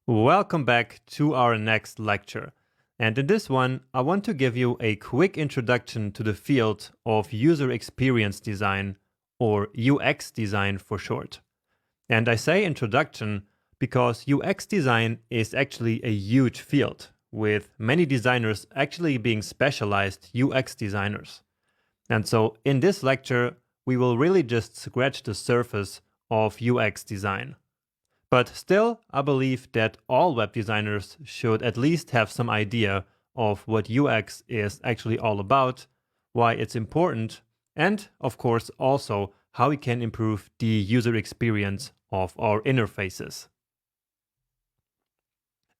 Welcome back to our next lecture. And in this one, I want to give you a quick introduction to the field of user experience design, or UX design for short. And I say introduction because UX design is actually a huge field, with many designers actually being specialized UX designers. And so in this lecture, we will really just scratch the surface of UX design. But still, I believe that all web designers should at least have some idea of what UX is actually all about, why it's important, and of course also how we can improve the user experience of our interfaces.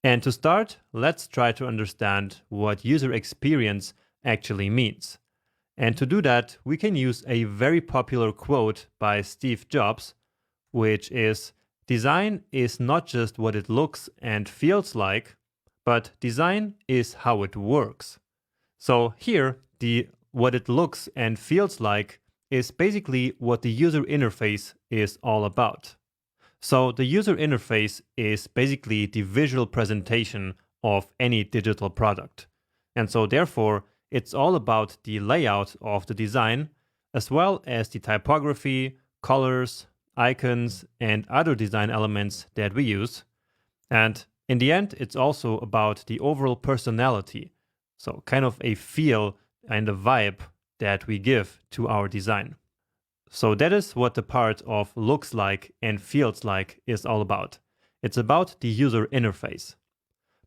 And to start, let's try to understand what user experience actually means. And to do that, we can use a very popular quote by Steve Jobs, which is, "Design is not just what it looks and feels like, but design is how it works." So here, the what it looks and feels like is basically what the user interface is all about. So the user interface is basically the visual presentation of any digital product. And so therefore, it's all about the layout of the design, as well as the typography, colors, icons, and other design elements that we use. And in the end, it's also about the overall personality. So kind of a feel and a vibe that we give to our design. So that is what the part of looks like and feels like is all about. It's about the user interface.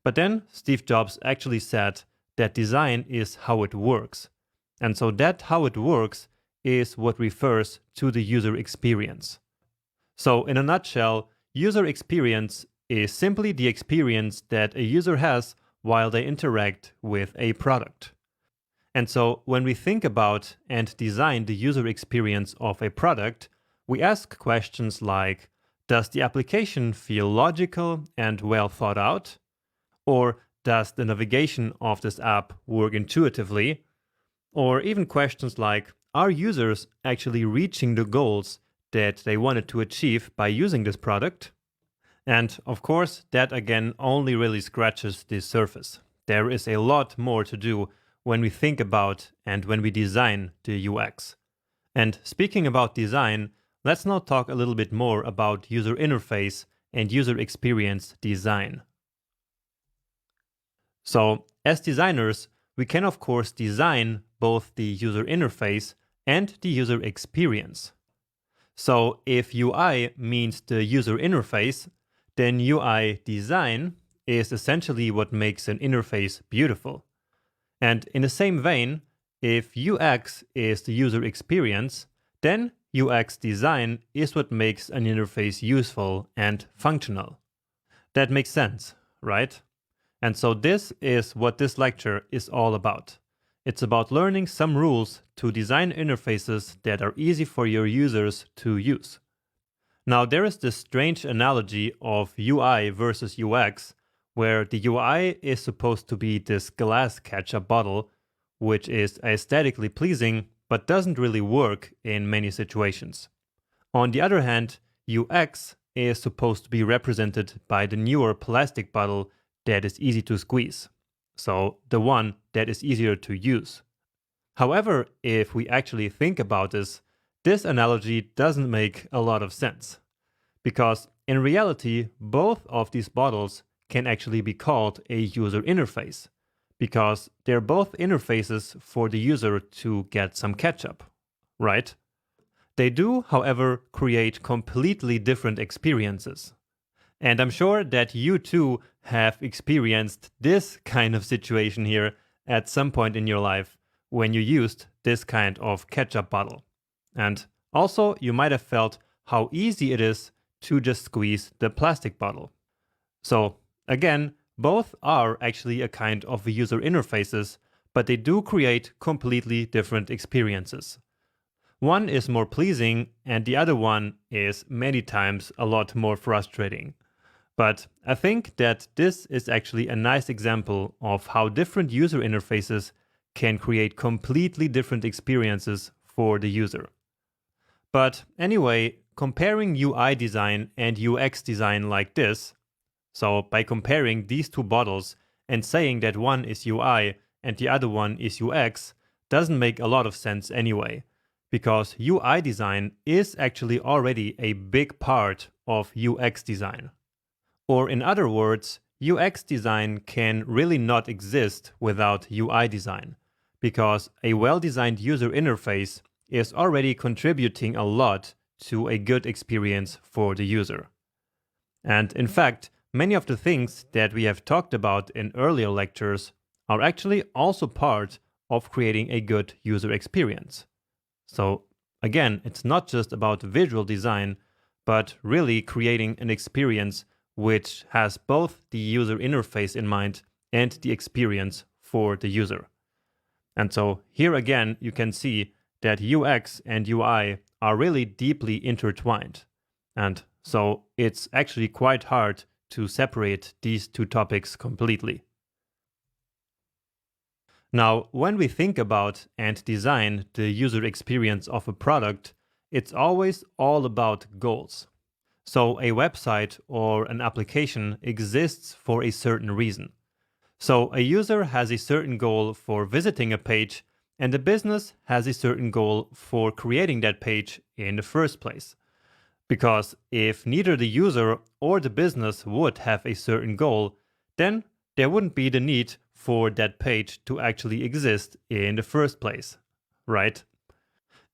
But then Steve Jobs actually said that design is how it works. And so that how it works is what refers to the user experience. So in a nutshell, user experience is simply the experience that a user has while they interact with a product. And so when we think about and design the user experience of a product, we ask questions like, does the application feel logical and well thought out? Or does the navigation of this app work intuitively? Or even questions like, are users actually reaching the goals that they wanted to achieve by using this product? And of course, that again only really scratches the surface. There is a lot more to do when we think about and when we design the UX. And speaking about design, let's now talk a little bit more about user interface and user experience design. So, as designers, we can of course design both the user interface and the user experience. So if UI means the user interface, then UI design is essentially what makes an interface beautiful. And in the same vein, if UX is the user experience, then UX design is what makes an interface useful and functional. That makes sense, right? And so this is what this lecture is all about. It's about learning some rules to design interfaces that are easy for your users to use. Now, there is this strange analogy of UI versus UX, where the UI is supposed to be this glass ketchup bottle, which is aesthetically pleasing, but doesn't really work in many situations. On the other hand, UX is supposed to be represented by the newer plastic bottle that is easy to squeeze. So the one that is easier to use. However, if we actually think about this analogy doesn't make a lot of sense. Because in reality, both of these bottles can actually be called a user interface, because they're both interfaces for the user to get some ketchup, right? They do, however, create completely different experiences. And I'm sure that you too have experienced this kind of situation here at some point in your life when you used this kind of ketchup bottle. And also, you might have felt how easy it is to just squeeze the plastic bottle. So again, both are actually a kind of user interfaces, but they do create completely different experiences. One is more pleasing and the other one is many times a lot more frustrating. But I think that this is actually a nice example of how different user interfaces can create completely different experiences for the user. But anyway, comparing UI design and UX design like this, So by comparing these two bottles and saying that one is UI and the other one is UX doesn't make a lot of sense anyway, because UI design is actually already a big part of UX design. Or in other words, UX design can really not exist without UI design, because a well-designed user interface is already contributing a lot to a good experience for the user. And in fact, many of the things that we have talked about in earlier lectures are actually also part of creating a good user experience. So again, it's not just about visual design, but really creating an experience which has both the user interface in mind and the experience for the user. And so here again, you can see that UX and UI are really deeply intertwined. And so it's actually quite hard to separate these two topics completely. Now, when we think about and design the user experience of a product, it's always all about goals. So a website or an application exists for a certain reason. So a user has a certain goal for visiting a page, and the business has a certain goal for creating that page in the first place. Because if neither the user or the business would have a certain goal, then there wouldn't be the need for that page to actually exist in the first place, right?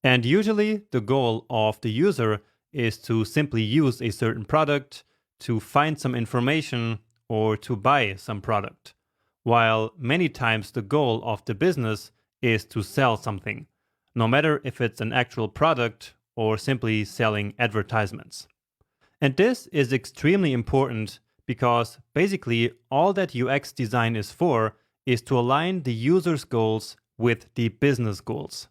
And usually the goal of the user is to simply use a certain product, to find some information, or to buy some product. While many times the goal of the business is to sell something, no matter if it's an actual product or simply selling advertisements. And this is extremely important because basically all that UX design is for is to align the user's goals with the business goals.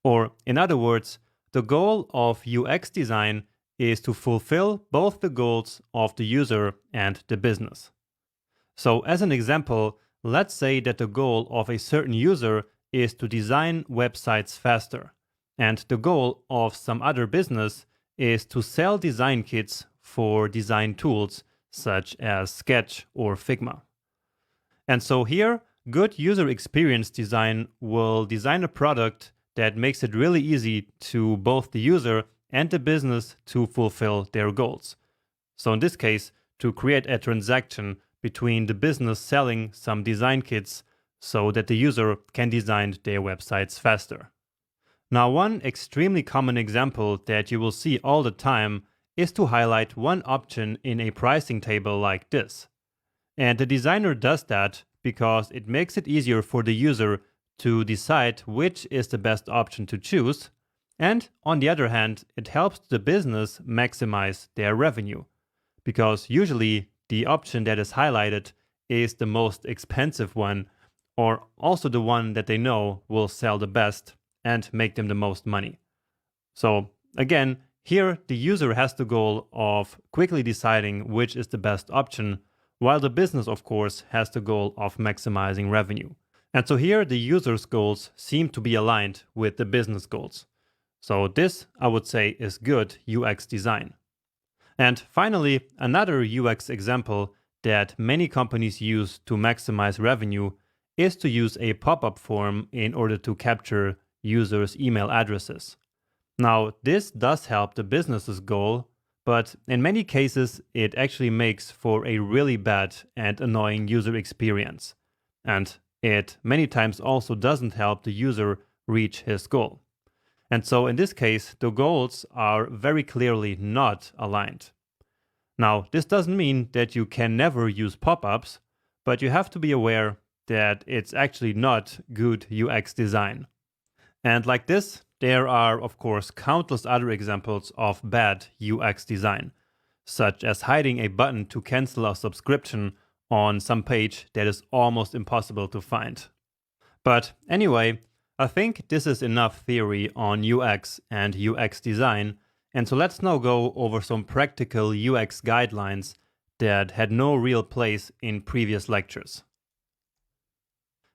Or in other words, the goal of UX design is to fulfill both the goals of the user and the business. So as an example, let's say that the goal of a certain user is to design websites faster, and the goal of some other business is to sell design kits for design tools such as Sketch or Figma. And so here, good user experience design will design a product that makes it really easy to both the user and the business to fulfill their goals. So in this case, to create a transaction between the business selling some design kits so that the user can design their websites faster. Now, one extremely common example that you will see all the time is to highlight one option in a pricing table like this. And the designer does that because it makes it easier for the user to decide which is the best option to choose. And on the other hand, it helps the business maximize their revenue, because usually the option that is highlighted is the most expensive one, or also the one that they know will sell the best and make them the most money. So again, here the user has the goal of quickly deciding which is the best option, while the business, of course, has the goal of maximizing revenue. And so here the user's goals seem to be aligned with the business goals. So this, I would say, is good UX design. And finally, another UX example that many companies use to maximize revenue is to use a pop-up form in order to capture users' email addresses. Now, this does help the business's goal, but in many cases, it actually makes for a really bad and annoying user experience. And it many times also doesn't help the user reach his goal. And so in this case, the goals are very clearly not aligned. Now, this doesn't mean that you can never use pop-ups, but you have to be aware that it's actually not good UX design. And like this, there are, of course, countless other examples of bad UX design, such as hiding a button to cancel a subscription on some page that is almost impossible to find. But anyway, I think this is enough theory on UX and UX design, and so let's now go over some practical UX guidelines that had no real place in previous lectures.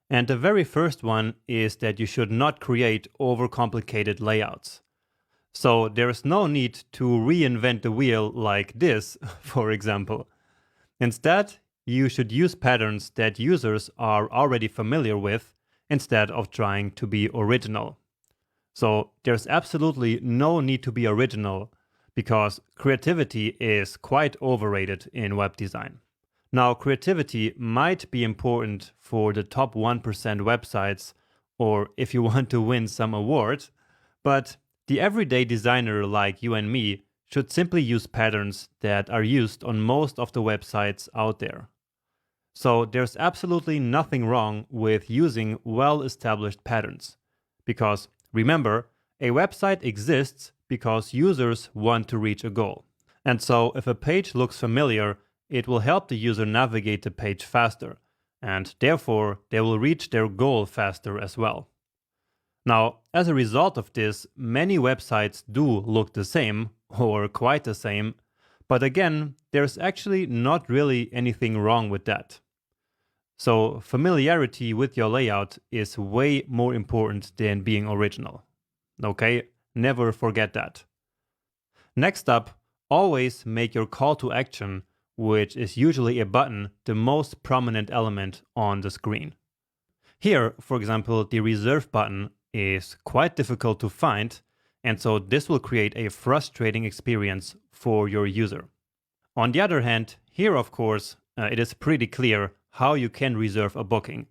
And the very first one is that you should not create overcomplicated layouts. So there is no need to reinvent the wheel like this, for example. Instead, you should use patterns that users are already familiar with instead of trying to be original. So there's absolutely no need to be original because creativity is quite overrated in web design. Now, creativity might be important for the top 1% websites or if you want to win some award, but the everyday designer like you and me should simply use patterns that are used on most of the websites out there. So there's absolutely nothing wrong with using well-established patterns. Because remember, a website exists because users want to reach a goal. And so if a page looks familiar, it will help the user navigate the page faster. And therefore, they will reach their goal faster as well. Now, as a result of this, many websites do look the same, or quite the same, but again, there's actually not really anything wrong with that. So familiarity with your layout is way more important than being original. Okay, never forget that. Next up, always make your call to action, which is usually a button, the most prominent element on the screen. Here, for example, the reserve button is quite difficult to find, and so this will create a frustrating experience for your user. On the other hand, here of course, it is pretty clear how you can reserve a booking.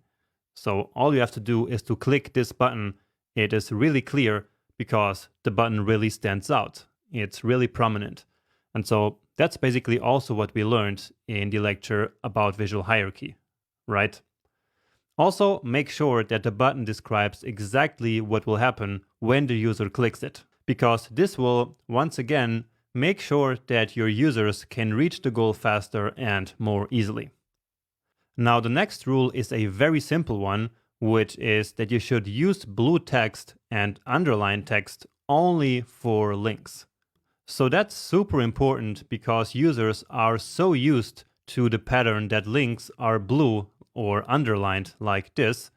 So all you have to do is to click this button. It is really clear because the button really stands out. It's really prominent. And so that's basically also what we learned in the lecture about visual hierarchy, right? Also, make sure that the button describes exactly what will happen when the user clicks it, because this will, once again, make sure that your users can reach the goal faster and more easily. Now, the next rule is a very simple one, which is that you should use blue text and underline text only for links. So that's super important because users are so used to the pattern that links are blue or underlined like this,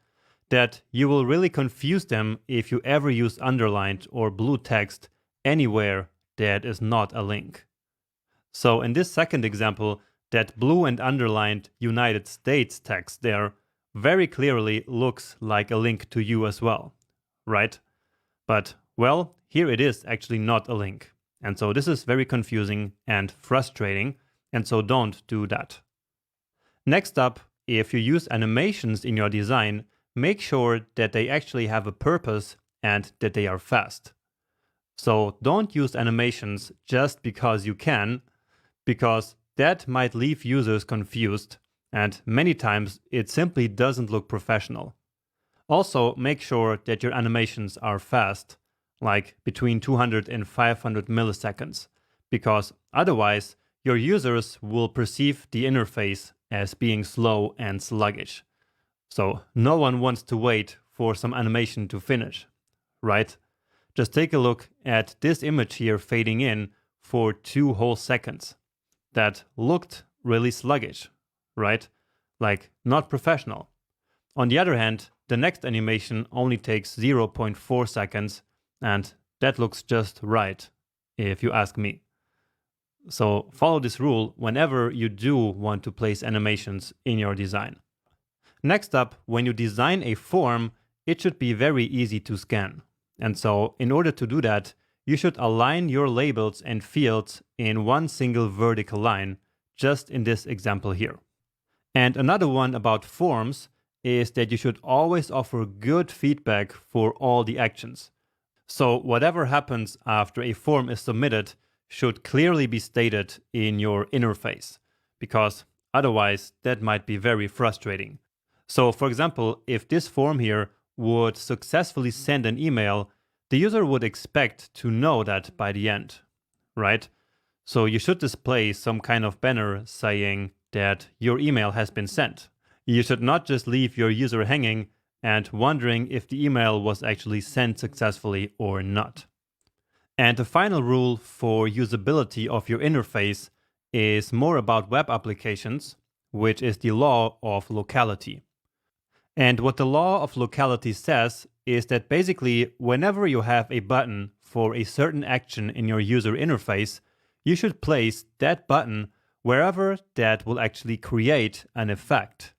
that you will really confuse them if you ever use underlined or blue text anywhere that is not a link. So in this second example, that blue and underlined United States text there very clearly looks like a link to you as well, right? But, well, here it is actually not a link. And so this is very confusing and frustrating, and so don't do that. Next up, if you use animations in your design, make sure that they actually have a purpose and that they are fast. So don't use animations just because you can, because that might leave users confused, and many times it simply doesn't look professional. Also, make sure that your animations are fast, like between 200 and 500 milliseconds, because otherwise your users will perceive the interface as being slow and sluggish. So no one wants to wait for some animation to finish, right? Just take a look at this image here fading in for 2 whole seconds. That looked really sluggish, right? Like not professional. On the other hand, the next animation only takes 0.4 seconds, and that looks just right, if you ask me. So follow this rule whenever you do want to place animations in your design. Next up, when you design a form, it should be very easy to scan. And so in order to do that, you should align your labels and fields in one single vertical line, just in this example here. And another one about forms is that you should always offer good feedback for all the actions. So whatever happens after a form is submitted should clearly be stated in your interface, because otherwise that might be very frustrating. So for example, if this form here would successfully send an email, the user would expect to know that by the end, right? So you should display some kind of banner saying that your email has been sent. You should not just leave your user hanging and wondering if the email was actually sent successfully or not. And the final rule for usability of your interface is more about web applications, which is the law of locality. And what the law of locality says is that basically whenever you have a button for a certain action in your user interface, you should place that button wherever that will actually create an effect.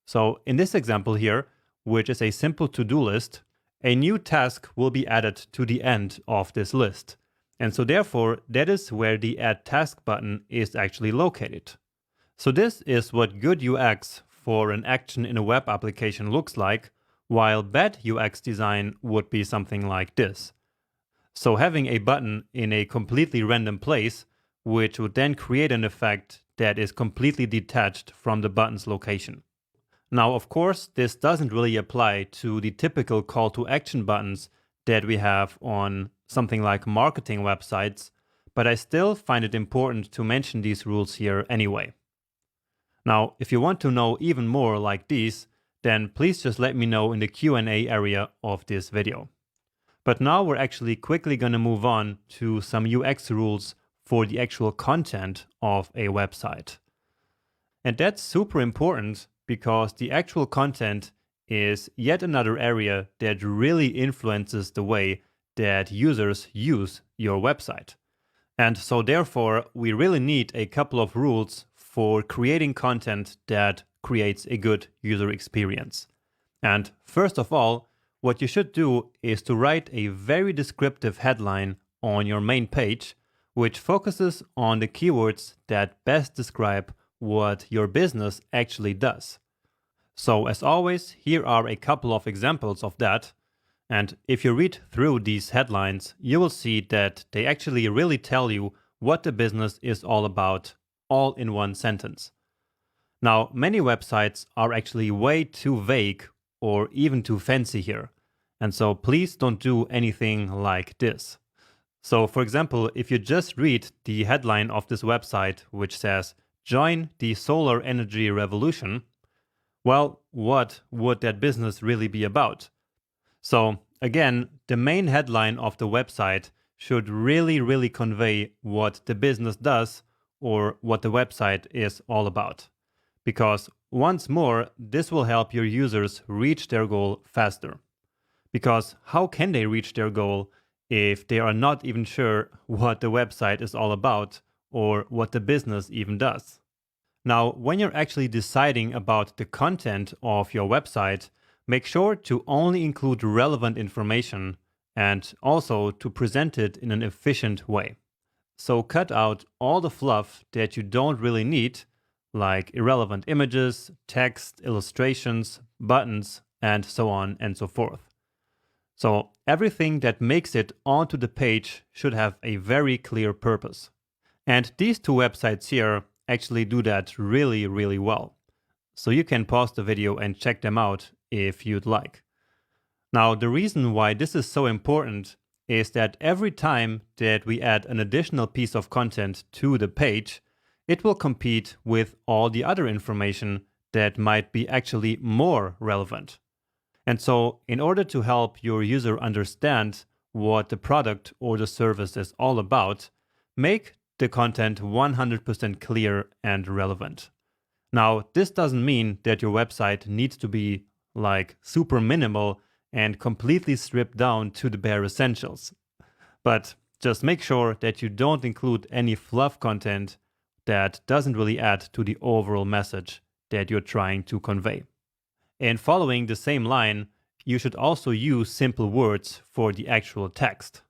So in this example here, which is a simple to-do list, a new task will be added to the end of this list. And so therefore, that is where the Add Task button is actually located. So this is what good UX for an action in a web application looks like, while bad UX design would be something like this. So having a button in a completely random place, which would then create an effect that is completely detached from the button's location. Now, of course, this doesn't really apply to the typical call to action buttons that we have on something like marketing websites, but I still find it important to mention these rules here anyway. Now, if you want to know even more like these, then please just let me know in the Q&A area of this video. But now we're actually quickly going to move on to some UX rules for the actual content of a website. And that's super important because the actual content is yet another area that really influences the way that users use your website. And so therefore, we really need a couple of rules for creating content that creates a good user experience. And first of all, what you should do is to write a very descriptive headline on your main page, which focuses on the keywords that best describe what your business actually does. So as always, here are a couple of examples of that. And if you read through these headlines, you will see that they actually really tell you what the business is all about, all in one sentence. Now, many websites are actually way too vague or even too fancy here. And so please don't do anything like this. So for example, if you just read the headline of this website, which says, "Join the solar energy revolution," well, what would that business really be about? So again, the main headline of the website should really convey what the business does or what the website is all about. Because once more, this will help your users reach their goal faster. Because how can they reach their goal if they are not even sure what the website is all about or what the business even does? Now, when you're actually deciding about the content of your website, make sure to only include relevant information and also to present it in an efficient way. So cut out all the fluff that you don't really need, like irrelevant images, text, illustrations, buttons, and so on and so forth. So everything that makes it onto the page should have a very clear purpose. And these two websites here actually do that really well. So you can pause the video and check them out if you'd like. Now, the reason why this is so important is that every time that we add an additional piece of content to the page, it will compete with all the other information that might be actually more relevant. And so in order to help your user understand what the product or the service is all about, make the content 100% clear and relevant. Now, this doesn't mean that your website needs to be like super minimal and completely stripped down to the bare essentials. But just make sure that you don't include any fluff content that doesn't really add to the overall message that you're trying to convey. And following the same line, you should also use simple words for the actual text.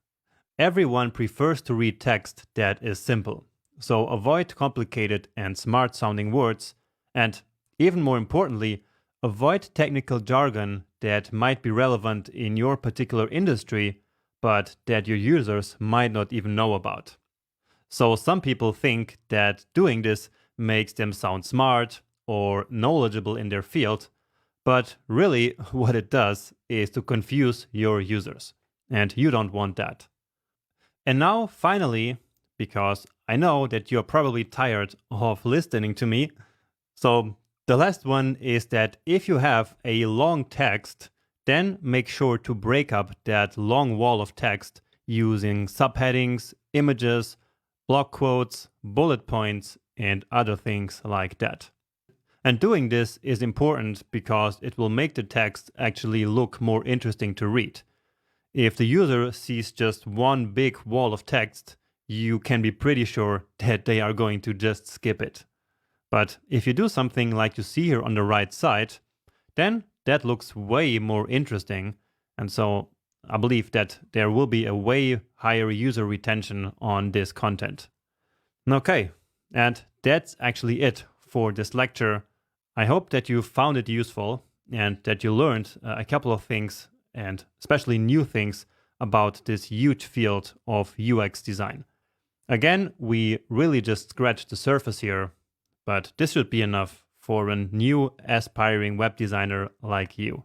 Everyone prefers to read text that is simple, so avoid complicated and smart-sounding words, and even more importantly, avoid technical jargon that might be relevant in your particular industry, but that your users might not even know about. So some people think that doing this makes them sound smart or knowledgeable in their field, but really what it does is to confuse your users, and you don't want that. And now, finally, because I know that you're probably tired of listening to me, so the last one is that if you have a long text, then make sure to break up that long wall of text using subheadings, images, block quotes, bullet points, and other things like that. And doing this is important because it will make the text actually look more interesting to read. If the user sees just one big wall of text, you can be pretty sure that they are going to just skip it. But if you do something like you see here on the right side, then that looks way more interesting. And so I believe that there will be a way higher user retention on this content. Okay, and that's actually it for this lecture. I hope that you found it useful and that you learned a couple of things, and especially new things, about this huge field of UX design. Again, we really just scratched the surface here, but this should be enough for a new aspiring web designer like you.